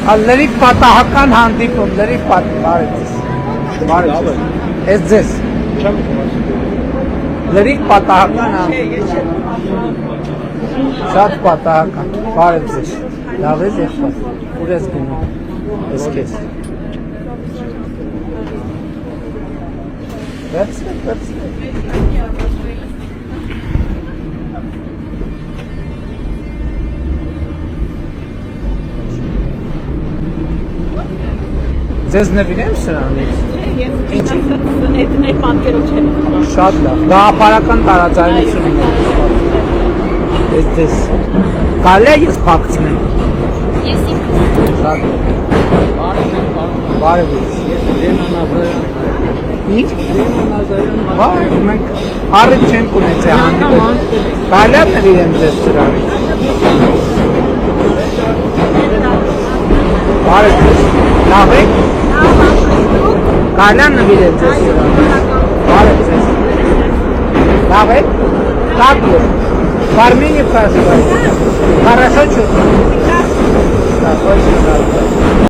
Լրիվ պատահական հանդիպում, լրիվ բարև ես ձեզ լրիվ պատահական հանդիպում շատ պատահական բարև ձեզ լավ ես եղբայր ուր ես գնում ես քեզ վերցրեք Ձեզ նվիրեմ սրանից։ Ես այդ պատկերով չեմ։ Շատ լավ։ Գաղափարական տարաձայնություն ունենք։ Ես կարելի է ես փակցնեմ։ Ես ինքս։ Շատ բարև ես։ Ինչ? Բարև մենք առիթ չենք ունեցել հանդիպել։ Կարելի է նվիրեմ ձեզ սրանից։ Բարև ես։ Լավ եք։ Կարելի է նվիրել ձեզ սրանից։ Բարև ձեզ։ Լավ եք։ Как вы? Парменев кажется. Хорошо чувствуете? Да, очень хорошо.